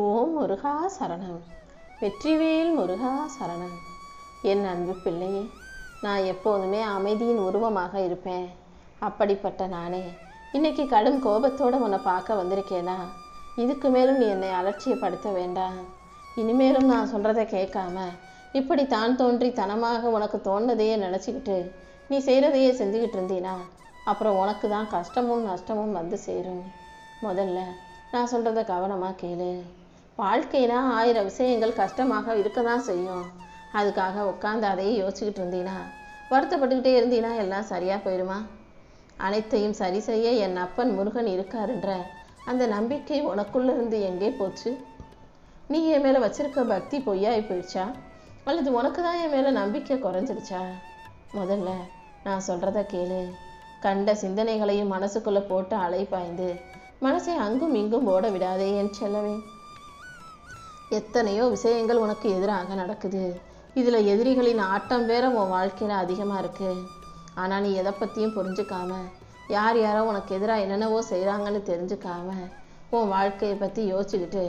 ஓம் முருகா சரணம். வெற்றிவேல் முருகா சரணம். என் அன்பு பிள்ளையே, நான் எப்போதுமே அமைதியின் உருவமாக இருப்பேன். அப்படிப்பட்ட நானே இன்னைக்கு கடும் கோபத்தோடு உன்னை பார்க்க வந்திருக்கேனா? இதுக்கு மேலும் நீ என்னை அலட்சியப்படுத்த வேண்டாம். இனிமேலும் நான் சொல்கிறத கேட்காம இப்படி தான் தோன்றி தனமாக உனக்கு தோன்றதையே நினச்சிக்கிட்டு நீ செய்கிறதையே செஞ்சுக்கிட்டு இருந்தீனா அப்புறம் உனக்கு தான் கஷ்டமும் நஷ்டமும் வந்து சேரும். முதல்ல நான் சொல்கிறத கவனமாக கேளு. வாழ்க்கைனா 1000 விஷயங்கள் கஷ்டமாக இருக்க தான் செய்யும். அதுக்காக உட்காந்து அதையே யோசிச்சுக்கிட்டு இருந்தீனா, வருத்தப்பட்டுக்கிட்டே இருந்தீனா எல்லாம் சரியாக போயிடுமா? அனைத்தையும் சரி செய்ய என் அப்பன் முருகன் இருக்காருன்ற அந்த நம்பிக்கை உனக்குள்ளே இருந்து எங்கே போச்சு? நீ என் மேலே வச்சிருக்க பக்தி பொய்யாகி போயிடுச்சா, அல்லது உனக்கு தான் என் மேலே நம்பிக்கை குறைஞ்சிருச்சா? முதல்ல நான் சொல்கிறத கேளு. கண்ட சிந்தனைகளையும் மனசுக்குள்ளே போட்டு அலைப்பாய்ந்து மனசை அங்கும் இங்கும் ஓட விடாதே என் செல்லவே. எத்தனையோ விஷயங்கள் உனக்கு எதிராக நடக்குது. இதில் எதிரிகளின் ஆட்டம் வேற உன் வாழ்க்கையில் அதிகமாக இருக்குது. ஆனால் நீ எதை பற்றியும் புரிஞ்சுக்காம, யார் யாரோ உனக்கு எதிராக என்னென்னவோ செய்கிறாங்கன்னு தெரிஞ்சுக்காம உன் வாழ்க்கையை பற்றி யோசிச்சுக்கிட்டு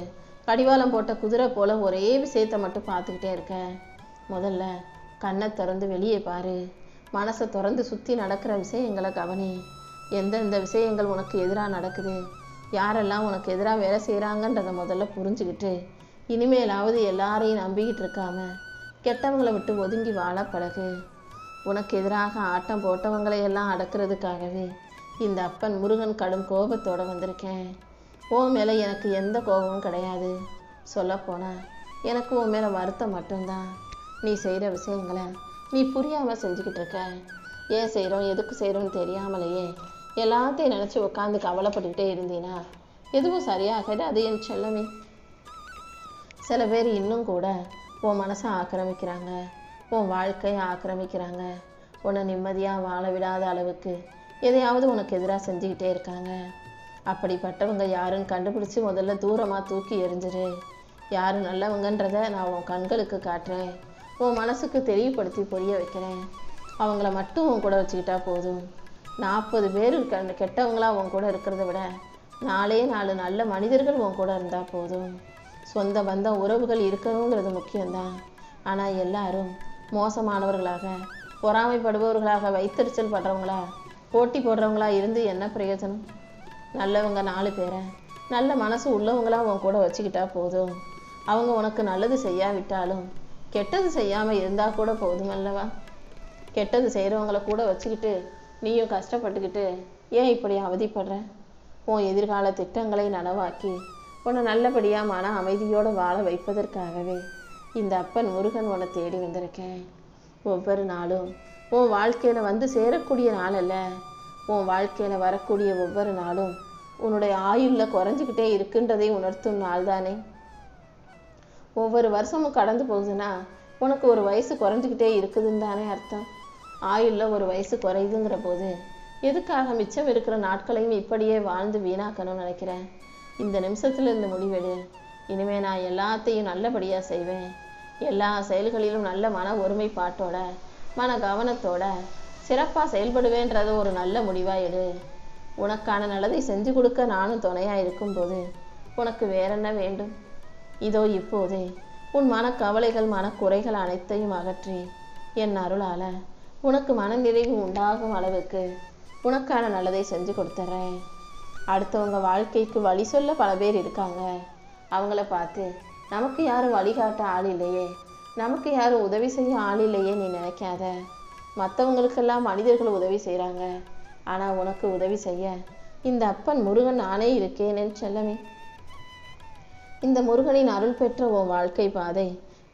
கடிவாளம் போட்ட குதிரை போல் ஒரே விஷயத்தை மட்டும் பார்த்துக்கிட்டே இருக்க. முதல்ல கண்ணை திறந்து வெளியே பாரு. மனசை திறந்து சுற்றி நடக்கிற விஷயங்களை கவனி. எந்தெந்த விஷயங்கள் உனக்கு எதிராக நடக்குது, யாரெல்லாம் உனக்கு எதிராக வேலை செய்கிறாங்கன்றதை முதல்ல புரிஞ்சுக்கிட்டு இனிமேலாவது எல்லாரையும் நம்பிக்கிட்டு இருக்காம கெட்டவங்களை விட்டு ஒதுங்கி வாழ பழகு. உனக்கு எதிராக ஆட்டம் போட்டவங்களையெல்லாம் அடக்கிறதுக்காகவே இந்த அப்பன் முருகன் கடும் கோபத்தோடு வந்திருக்கேன். உன் மேலே எனக்கு எந்த கோபமும் கிடையாது. சொல்லப்போனால் எனக்கு உன் மேலே வருத்தம் மட்டும்தான். நீ செய்கிற விஷயங்களை நீ புரியாமல் செஞ்சுக்கிட்டு இருக்க. ஏன் செய்கிறோம் எதுக்கு செய்கிறோன்னு தெரியாமலேயே எல்லாத்தையும் நினச்சி உட்காந்து கவலைப்பட்டுக்கிட்டே இருந்தீனா எதுவும் சரியாகாது. அது என் செல்லமே. சில பேர் இன்னும் கூட உன் மனசை ஆக்கிரமிக்கிறாங்க, உன் வாழ்க்கையை ஆக்கிரமிக்கிறாங்க. உன்னை நிம்மதியாக வாழ விடாத அளவுக்கு எதையாவது உனக்கு எதிராக செஞ்சுக்கிட்டே இருக்காங்க. அப்படிப்பட்டவங்க யாருன்னு கண்டுபிடிச்சி முதல்ல தூரமாக தூக்கி எறிஞ்சிரு. யார் நல்லவங்கன்றதை நான் உன் கண்களுக்கு காட்டுறேன், உன் மனசுக்கு தெளிவுபடுத்தி புரிய வைக்கிறேன். அவங்கள மட்டும் உன் கூட வச்சுக்கிட்டா போதும். 40 பேர் கெட்டவங்களா உன் கூட இருக்கிறத விட 4 நல்ல மனிதர்கள் உன் கூட இருந்தால் போதும். சொந்த பந்தம் உறவுகள் இருக்கணுங்கிறது முக்கியம்தான். ஆனால் எல்லாரும் மோசமானவர்களாக, பொறாமைப்படுபவர்களாக, வைத்தறிச்சல் படுறவங்களா, போட்டி போடுறவங்களா இருந்து என்ன பிரயோஜனம்? நல்லவங்க 4 பேரை நல்ல மனசு உள்ளவங்களா உன் கூட வச்சுக்கிட்டா போதும். அவங்க உனக்கு நல்லது செய்யாவிட்டாலும் கெட்டது செய்யாமல் இருந்தால் கூட போதுமல்லவா? கெட்டது செய்கிறவங்கள கூட வச்சுக்கிட்டு நீயும் கஷ்டப்பட்டுக்கிட்டு ஏன் இப்படி அவதிப்படுற? உன் எதிர்கால திட்டங்களை நனவாக்கி உன்னை நல்லபடியாக மன அமைதியோடு வாழ வைப்பதற்காகவே இந்த அப்பன் முருகன் உன்னை தேடி வந்திருக்கேன். ஒவ்வொரு நாளும் உன் வாழ்க்கையில் வந்து சேரக்கூடிய நாள் அல்ல, உன் வாழ்க்கையில் வரக்கூடிய ஒவ்வொரு நாளும் உன்னுடைய ஆயுளில் குறைஞ்சிக்கிட்டே இருக்குன்றதை உணர்த்தும் நாள் தானே. ஒவ்வொரு வருஷமும் கடந்து போகுதுன்னா உனக்கு ஒரு வயசு குறைஞ்சிக்கிட்டே இருக்குதுன்னு தானே அர்த்தம். ஆயுளில் ஒரு வயசு குறையுதுங்கிற போது எதுக்காக மிச்சம் இருக்கிற நாட்களையும் இப்படியே வாழ்ந்து வீணாக்கணும்னு நினைக்கிறேன்? இந்த நிமிஷத்துல இருந்து முடிவெடு. இனிமே நான் எல்லாத்தையும் நல்லபடியாக செய்வேன். எல்லா செயல்களிலும் நல்ல மன ஒருமைப்பாட்டோட, மன கவனத்தோட சிறப்பாக செயல்படுவேன்றத ஒரு நல்ல முடிவாக எடு. உனக்கான நல்லதை செஞ்சு கொடுக்க நானும் துணையாக இருக்கும்போது உனக்கு வேற என்ன வேண்டும்? இதோ இப்போதே உன் மனக்கவலைகள் மனக்குறைகள் அனைத்தையும் அகற்றி என் அருளால் உனக்கு மனநிறைவு உண்டாகும் அளவுக்கு உனக்கான நல்லதை செஞ்சு கொடுத்துட்றேன். அடுத்தவங்க வாழ்க்கைக்கு வழி சொல்ல பல பேர் இருக்காங்க. அவங்கள பார்த்து நமக்கு யாரும் வழிகாட்ட ஆள் இல்லையே, நமக்கு யாரும் உதவி செய்ய ஆள் இல்லையே நீ நினைக்காத. மற்றவங்களுக்கெல்லாம் மனிதர்கள் உதவி செய்கிறாங்க, ஆனால் உனக்கு உதவி செய்ய இந்த அப்பன் முருகன் நானே இருக்கேன்னு செல்லமே. இந்த முருகனின் அருள் பெற்ற உன் வாழ்க்கை பாதை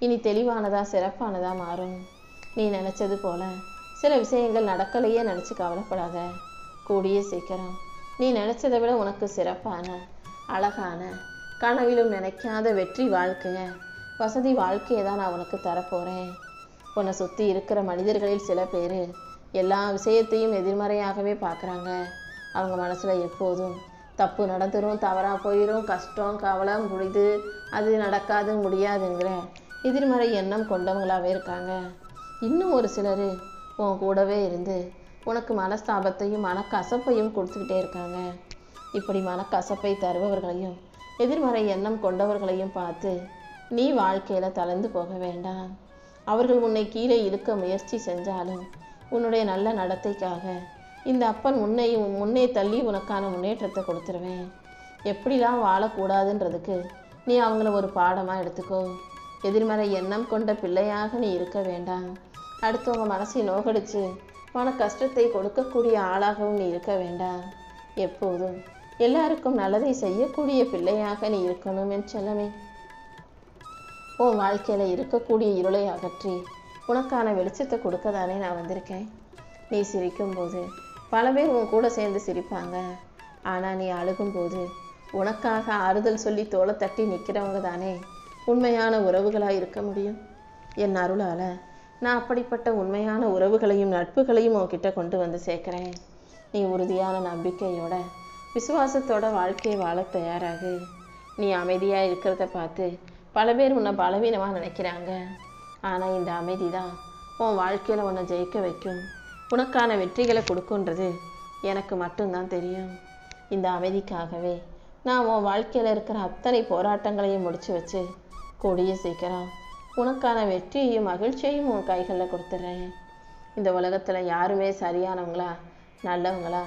இனி தெளிவானதா சிறப்பானதா மாறும். நீ நினச்சது போல சில விஷயங்கள் நடக்கலையே நினச்சி கவலைப்படாத. கூடிய சீக்கிரம் நீ நினச்சதை விட உனக்கு சிறப்பான, அழகான, கனவிலும் நினைக்காத வெற்றி வாழ்க்கையை, வசதி வாழ்க்கையை தான் நான் உனக்கு தரப்போகிறேன். உன்னை சுற்றி இருக்கிற மனிதர்களில் சில பேர் எல்லா விஷயத்தையும் எதிர்மறையாகவே பார்க்குறாங்க. அவங்க மனசில் எப்போதும் தப்பு நடந்துடும், தவறாக போயிடும், கஷ்டம் கவலை முடிது, அது நடக்காது முடியாதுங்கிற எதிர்மறை எண்ணம் கொண்டவங்களாகவே இருக்காங்க. இன்னும் ஒரு சிலர் உன் கூடவே இருந்து உனக்கு மனஸ்தாபத்தையும் மனக்கசப்பையும் கொடுத்துக்கிட்டே இருக்காங்க. இப்படி மனக்கசப்பை தருபவர்களையும் எதிர்மறை எண்ணம் கொண்டவர்களையும் பார்த்து நீ வாழ்க்கையில் தளர்ந்து போக வேண்டாம். அவர்கள் உன்னை கீழே இழுக்க முயற்சி செஞ்சாலும் உன்னுடைய நல்ல நடத்தைக்காக இந்த அப்பன் முன்னே தள்ளி உனக்கான முன்னேற்றத்தை கொடுத்துருவேன். எப்படிலாம் வாழக்கூடாதுன்றதுக்கு நீ அவங்கள ஒரு பாடமாக எடுத்துக்கோ. எதிர்மறை எண்ணம் கொண்ட பிள்ளையாக நீ இருக்க வேண்டாம். அடுத்தவங்க மனசை நோகடிச்சு மன கஷ்டத்தை கொடுக்கக்கூடிய ஆளாகவும் நீ இருக்க வேண்டாம். எப்போதும் எல்லாருக்கும் நல்லதை செய்யக்கூடிய பிள்ளையாக நீ இருக்கணும் என் செல்லமே. உன் வாழ்க்கையில் இருக்கக்கூடிய இருளை அகற்றி உனக்கான வெளிச்சத்தை கொடுக்க தானே நான் வந்திருக்கேன். நீ சிரிக்கும்போது பல பேர் உன் கூட சேர்ந்து சிரிப்பாங்க. ஆனால் நீ அழுகும்போது உனக்காக ஆறுதல் சொல்லி தோளை தட்டி நிற்கிறவங்க தானே உண்மையான உறவுகளாக இருக்க முடியும். என் அருளால் நான் அப்படிப்பட்ட உண்மையான உறவுகளையும் நட்புகளையும் உன்கிட்ட கொண்டு வந்து சேர்க்குறேன். நீ உறுதியான நம்பிக்கையோட விசுவாசத்தோட வாழ்க்கையை வாழ தயாராகு. நீ அமைதியாக இருக்கிறத பார்த்து பல பேர் உன்னை பலவீனமாக நினைக்கிறாங்க. ஆனால் இந்த அமைதி தான் உன் வாழ்க்கையில் உன்னை ஜெயிக்க வைக்கும், உனக்கான வெற்றிகளை கொடுக்குன்றது எனக்கு மட்டும்தான் தெரியும். இந்த அமைதிக்காகவே நான் உன் வாழ்க்கையில் இருக்கிற அத்தனை போராட்டங்களையும் முடிச்சு வச்சு கூடிய சீக்கிரம் உனக்கான வெற்றியையும் மகிழ்ச்சியையும் உன் கைகளில் கொடுத்துட்றேன். இந்த உலகத்தில் யாருமே சரியானவங்களா நல்லவங்களா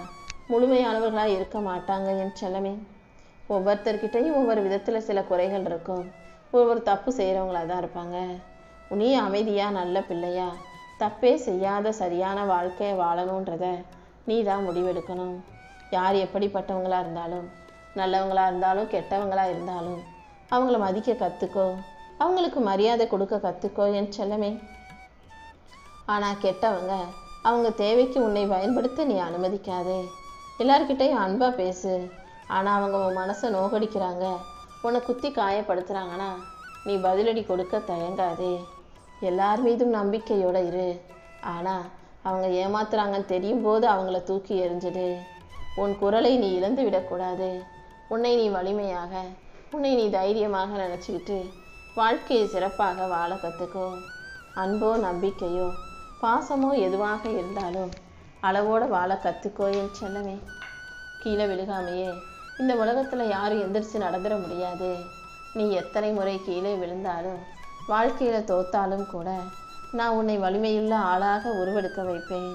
முழுமையானவர்களா இருக்க மாட்டாங்க என் செல்லமே. ஒவ்வொருத்தர்கிட்டையும் ஒவ்வொரு விதத்தில் சில குறைகள் இருக்கும். ஒவ்வொரு தப்பு செய்கிறவங்களா தான் இருப்பாங்க. நீ அமைதியாக நல்ல பிள்ளையா தப்பே செய்யாத சரியான வாழ்க்கையை வாழணுன்றத நீ தான் முடிவெடுக்கணும். யார் எப்படிப்பட்டவங்களா இருந்தாலும் நல்லவங்களா இருந்தாலும் கெட்டவங்களா இருந்தாலும் அவங்கள மதிக்க கற்றுக்கோ, அவங்களுக்கு மரியாதை கொடுக்க கற்றுக்கோ என் செல்லமே. ஆனால் கெட்டவங்க அவங்க தேவைக்கு உன்னை பயன்படுத்த நீ அனுமதிக்காதே. எல்லார்கிட்டையும் அன்பாக பேசு. ஆனால் அவங்க உன் மனசை நோகடிக்கிறாங்க, உன்னை குத்தி காயப்படுத்துகிறாங்கன்னா நீ பதிலடி கொடுக்க தயங்காதே. எல்லார் மீதும் நம்பிக்கையோடு இரு. ஆனால் அவங்க ஏமாத்துறாங்கன்னு தெரியும் போது அவங்கள தூக்கி எறிஞ்சிடு. உன் குரலை நீ இழந்து விடக்கூடாது. உன்னை நீ வலிமையாக, உன்னை நீ தைரியமாக நினச்சிக்கிட்டு வாழ்க்கையை சிறப்பாக வாழ கற்றுக்கோ. அன்போ நம்பிக்கையோ பாசமோ எதுவாக இருந்தாலும் அளவோடு வாழ கற்றுக்கோ என் செல்லமே. கீழே விழுகாமையே இந்த உலகத்தில் யாரும் எந்திரிச்சு நடந்துட முடியாது. நீ எத்தனை முறை கீழே விழுந்தாலும் வாழ்க்கையில் தோத்தாலும் கூட நான் உன்னை வலிமையுள்ள ஆளாக உருவெடுக்க வைப்பேன்.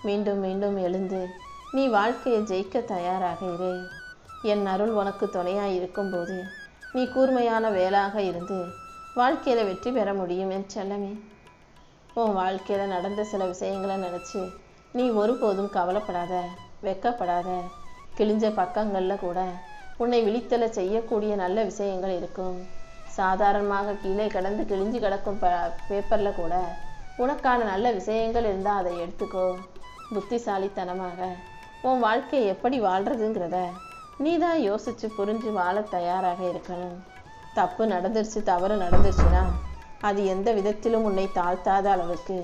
மீண்டும் மீண்டும் எழுந்து நீ வாழ்க்கையை ஜெயிக்க தயாராக இரு. என் அருள் உனக்கு துணையாக இருக்கும்போது நீ கூர்மையான வேலாக இருந்து வாழ்க்கையில் வெற்றி பெற முடியும் என் செல்லமே. உன் வாழ்க்கையில் நடந்த சில விஷயங்களை நினச்சி நீ ஒருபோதும் கவலைப்படாத, வெக்கப்படாத. கிழிஞ்ச பக்கங்களில் கூட உன்னை விழித்தலை செய்யக்கூடிய நல்ல விஷயங்கள் இருக்கும். சாதாரணமாக கீழே கிடந்து கிழிஞ்சு கிடக்கும் பேப்பரில் கூட உனக்கான நல்ல விஷயங்கள் இருந்தால் அதை எடுத்துக்கோ. புத்திசாலித்தனமாக உன் வாழ்க்கையை எப்படி வாழ்கிறதுங்கிறத நீ தான் யோசித்து புரிஞ்சு வாழ தயாராக இருக்கணும். தப்பு நடந்துருச்சு, தவறு நடந்துருச்சுன்னா அது எந்த விதத்திலும் உன்னை தாழ்த்தாத அளவுக்கு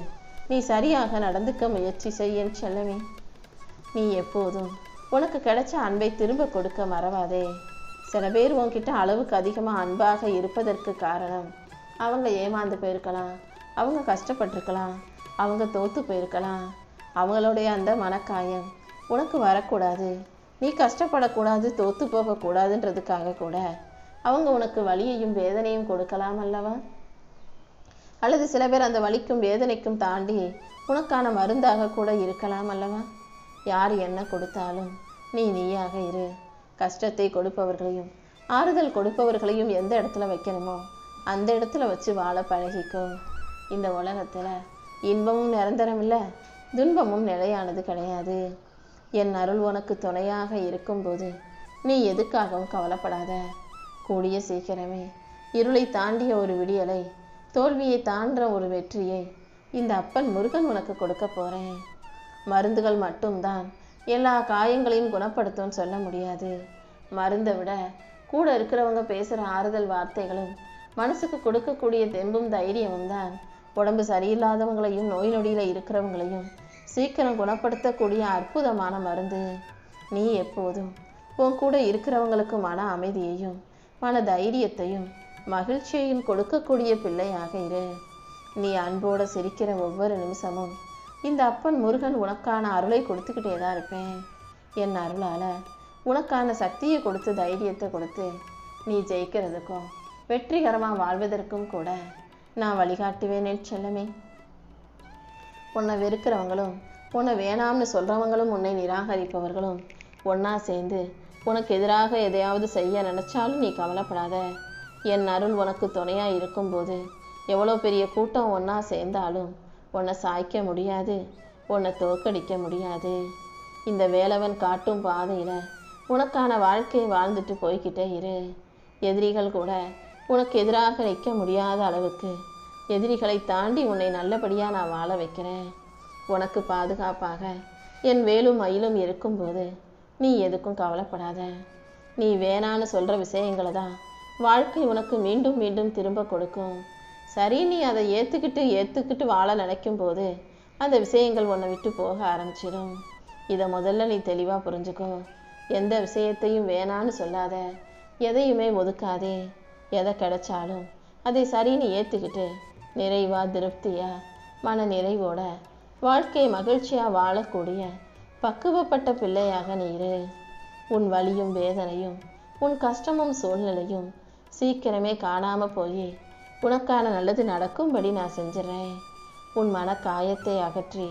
நீ சரியாக நடந்துக்க முயற்சி செய்ய செல்லவே. நீ எப்போதும் உனக்கு கிடைச்ச அன்பை திரும்ப கொடுக்க மறவாதே. சில பேர் உன்கிட்ட அளவுக்கு அதிகமாக அன்பாக இருப்பதற்கு காரணம் அவங்க ஏமாந்து போயிருக்கலாம், அவங்க கஷ்டப்பட்டிருக்கலாம், அவங்க தோற்று போயிருக்கலாம். அவங்களுடைய அந்த மனக்காயம் உனக்கு வரக்கூடாது, நீ கஷ்டப்படக்கூடாது, தோற்று போகக்கூடாதுன்றதுக்காக கூட அவங்க உனக்கு வலியையும் வேதனையும் கொடுக்கலாம் அல்லவா? அல்லது சில பேர் அந்த வலிக்கும் வேதனைக்கும் தாண்டி உனக்கான மருந்தாக கூட இருக்கலாம் அல்லவா? யார் என்ன கொடுத்தாலும் நீ நீயாக இரு. கஷ்டத்தை கொடுப்பவர்களையும் ஆறுதல் கொடுப்பவர்களையும் எந்த இடத்துல வைக்கணுமோ அந்த இடத்துல வச்சு வாழ பழகிக்கோ. இந்த உலகத்தில் இன்பமும் நிரந்தரம் இல்லை, துன்பமும் நிலையானது கிடையாது. என் அருள் உனக்கு துணையாக இருக்கும்போது நீ எதுக்காகவும் கவலைப்படாத. கூடிய சீக்கிரமே இருளை தாண்டிய ஒரு விடியலை, தோல்வியை தாண்டுற ஒரு வெற்றியை இந்த அப்பன் முருகன் உனக்கு கொடுக்க போகிறேன். மருந்துகள் மட்டும்தான் எல்லா காயங்களையும் குணப்படுத்தும்னு சொல்ல முடியாது. மருந்தை விட கூட இருக்கிறவங்க பேசுகிற ஆறுதல் வார்த்தைகளும் மனசுக்கு கொடுக்கக்கூடிய தெம்பும் தைரியமும் தான் உடம்பு சரியில்லாதவங்களையும் நோய் நொடியில் இருக்கிறவங்களையும் சீக்கிரம் குணப்படுத்தக்கூடிய அற்புதமான மருந்து. நீ எப்போதும் உன் கூட இருக்கிறவங்களுக்கு மன அமைதியையும் மன தைரியத்தையும் மகிழ்ச்சியையும் கொடுக்கக்கூடிய பிள்ளையாக இரு. நீ அன்போடு சிரிக்கிற ஒவ்வொரு நிமிஷமும் இந்த அப்பன் முருகன் உனக்கான அருளை கொடுத்துக்கிட்டே தான் இருப்பேன். என் அருளால் உனக்கான சக்தியை கொடுத்து தைரியத்தை கொடுத்து நீ ஜெயிக்கிறதுக்கும் வெற்றிகரமாக வாழ்வதற்கும் கூட நான் வழிகாட்டுவேன் என் செல்லமே. உன்னை வெறுக்கிறவங்களும் உன்னை வேணாம்னு சொல்கிறவங்களும் உன்னை நிராகரிப்பவர்களும் ஒன்றா சேர்ந்து உனக்கு எதிராக எதையாவது செய்ய நினச்சாலும் நீ கவலைப்படாத. என் அருள் உனக்கு துணையாக இருக்கும்போது எவ்வளோ பெரிய கூட்டம் ஒன்றா சேர்ந்தாலும் உன்னை சாய்க்க முடியாது, உன்னை தோற்கடிக்க முடியாது. இந்த வேலவன் காட்டும் பாதையில் உனக்கான வாழ்க்கையை வாழ்ந்துட்டு போய்கிட்டே இரு. எதிரிகள் கூட உனக்கு எதிராக நிற்க முடியாத அளவுக்கு எதிரிகளை தாண்டி உன்னை நல்லபடியாக நான் வாழ வைக்கிறேன். உனக்கு பாதுகாப்பாக என் வேலும் மயிலும் இருக்கும்போது நீ எதுக்கும் கவலைப்படாத. நீ வேணான்னு சொல்கிற விஷயங்களை தான் வாழ்க்கை உனக்கு மீண்டும் மீண்டும் திரும்ப கொடுக்கும். சரி, நீ அதை ஏற்றுக்கிட்டு வாழ நினைக்கும் போது அந்த விஷயங்கள் உன்னை விட்டு போக ஆரம்பிச்சிடும். இதை முதல்ல நீ தெளிவாக புரிஞ்சுக்கோ. எந்த விஷயத்தையும் வேணான்னு சொல்லாத, எதையுமே ஒதுக்காதே. எதை கிடைச்சாலும் அதை சரின்னு ஏற்றுக்கிட்டு நிறைவா திருப்தியா மன நிறைவோட வாழ்க்கையை மகிழ்ச்சியாக வாழக்கூடிய பக்குவப்பட்ட பிள்ளையாக நீ இரு. உன் வலியும் வேதனையும் உன் கஷ்டமும் சூழ்நிலையும் சீக்கிரமே காணாமல் போய் உனக்கான நல்லது நடக்கும்படி நான் செஞ்சிடறேன். உன் மன காயத்தை அகற்றி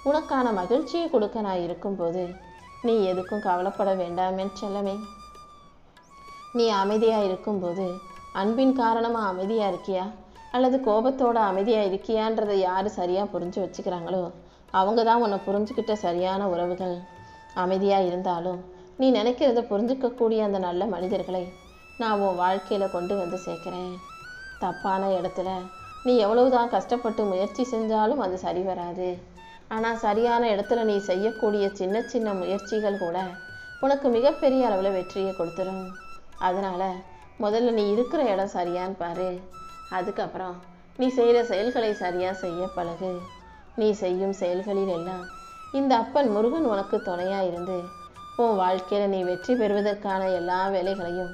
உனக்கான மகிழ்ச்சியை கொடுக்க நான் இருக்கும்போது நீ எதுக்கும் கவலைப்பட வேண்டாமே செல்லமே. நீ அமைதியாக இருக்கும்போது அன்பின் காரணமாக அமைதியாக இருக்கியா அல்லது கோபத்தோட அமைதியாக இருக்கியான்றதை யார் சரியாக புரிஞ்சு வச்சுக்கிறாங்களோ அவங்க தான் உன்னை புரிஞ்சுக்கிட்ட சரியான உறவுகள். அமைதியாக இருந்தாலும் நீ நினைக்கிறத புரிஞ்சுக்கக்கூடிய அந்த நல்ல மனிதர்களை நான் உன் வாழ்க்கையில் கொண்டு வந்து சேர்க்குறேன். தப்பான இடத்துல நீ எவ்வளவுதான் கஷ்டப்பட்டு முயற்சி செஞ்சாலும் அது சரி வராது. ஆனால் சரியான இடத்துல நீ செய்யக்கூடிய சின்ன சின்ன முயற்சிகள் கூட உனக்கு மிகப்பெரிய அளவில் வெற்றியை கொடுத்துரும். அதனால் முதல்ல நீ இருக்கிற இடம் சரியான்னு பாரு. அதுக்கப்புறம் நீ செய்கிற செயல்களை சரியாக செய்ய பழகு. நீ செய்யும் செயல்களில் எல்லாம் இந்த அப்பன் முருகன் உனக்கு துணையாக இருந்து உன் வாழ்க்கையில் நீ வெற்றி பெறுவதற்கான எல்லா வேலைகளையும்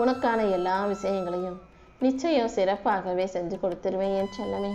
உனக்கான எல்லா விஷயங்களையும் நிச்சயம் சிறப்பாகவே செஞ்சு கொடுத்துருவேன் என் செல்லமே.